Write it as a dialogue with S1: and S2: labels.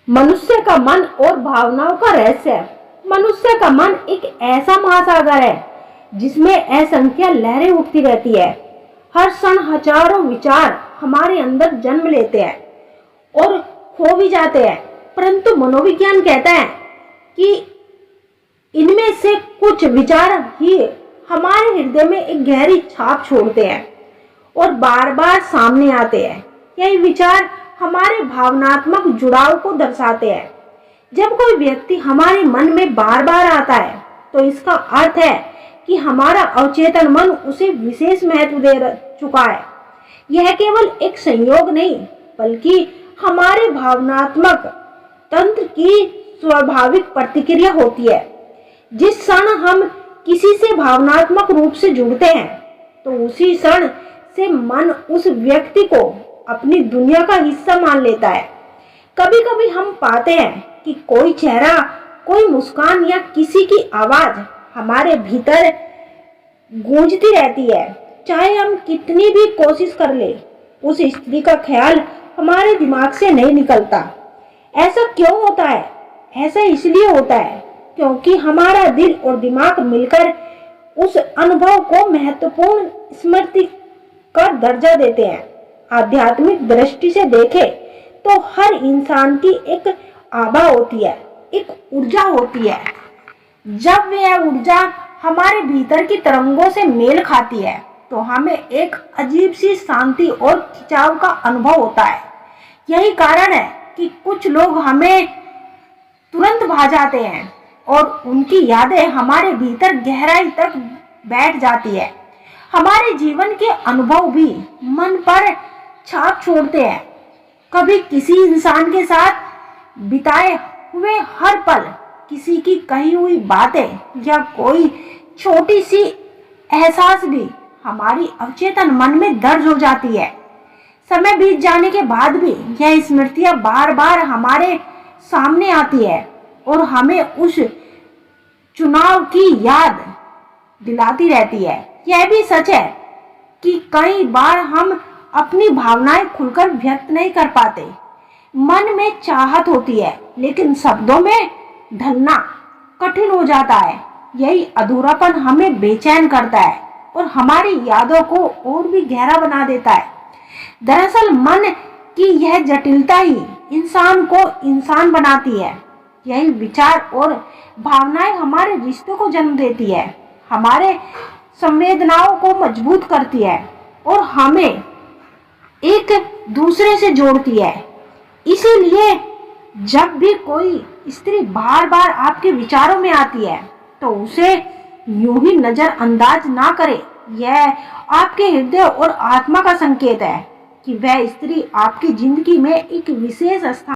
S1: मनुष्य का मन और भावनाओं का रहस्य। मनुष्य का मन एक ऐसा महासागर है जिसमें असंख्य लहरें उठती रहती है। हर क्षण हजारों विचार हमारे अंदर जन्म लेते हैं और खो भी जाते हैं, परंतु मनोविज्ञान कहता है कि इनमें से कुछ विचार ही हमारे हृदय में एक गहरी छाप छोड़ते हैं और बार बार सामने आते हैं। यही विचार हमारे भावनात्मक जुड़ाव को दर्शाते हैं। जब कोई व्यक्ति हमारे मन में बार बार आता है तो इसका अर्थ है कि हमारा अवचेतन मन उसे विशेष महत्व दे चुका है। यह केवल एक संयोग नहीं बल्कि हमारे भावनात्मक तंत्र की स्वाभाविक प्रतिक्रिया होती है। जिस क्षण हम किसी से भावनात्मक रूप से जुड़ते हैं तो उसी क्षण से मन उस व्यक्ति को अपनी दुनिया का हिस्सा मान लेता है। कभी कभी हम पाते हैं कि कोई चेहरा, कोई मुस्कान या किसी की आवाज हमारे भीतर गूंजती रहती है। चाहे हम कितनी भी कोशिश कर ले, उस स्त्री का ख्याल हमारे दिमाग से नहीं निकलता। ऐसा क्यों होता है? ऐसा इसलिए होता है क्योंकि हमारा दिल और दिमाग मिलकर उस अनुभव को महत्वपूर्ण स्मृति का दर्जा देते हैं। आध्यात्मिक दृष्टि से देखें तो हर इंसान की एक आभा होती है, एक ऊर्जा होती है। जब वह ऊर्जा हमारे भीतर की तरंगों से मेल खाती है तो हमें एक अजीब सी शांति और खिंचाव का अनुभव होता है। यही कारण है कि कुछ लोग हमें तुरंत भा जाते हैं और उनकी यादें हमारे भीतर गहराई तक बैठ जाती है। हमारे जीवन के अनुभव भी मन पर छाप छोड़ते हैं। कभी किसी इंसान के साथ बिताए हुए हर पल, किसी की कही हुई बातें या कोई छोटी सी एहसास भी हमारी अवचेतन मन में दर्ज हो जाती है। समय बीत जाने के बाद भी यह स्मृतियां बार बार हमारे सामने आती है और हमें उस चुनाव की याद दिलाती रहती है। यह भी सच है कि कई बार हम अपनी भावनाएं खुलकर व्यक्त नहीं कर पाते। मन में चाहत होती है लेकिन शब्दों में ढलना कठिन हो जाता है। यही अधूरापन हमें बेचैन करता है और हमारी यादों को और भी गहरा बना देता है। दरअसल मन की यह जटिलता ही इंसान को इंसान बनाती है। यही विचार और भावनाएं हमारे रिश्तों को जन्म देती है, हमारे संवेदनाओं को मजबूत करती है और हमें एक दूसरे से जोड़ती है। इसीलिए जब भी कोई स्त्री बार बार आपके विचारों में आती है तो उसे यूं ही नजरअंदाज ना करें। यह आपके हृदय और आत्मा का संकेत है कि वह स्त्री आपकी जिंदगी में एक विशेष स्थान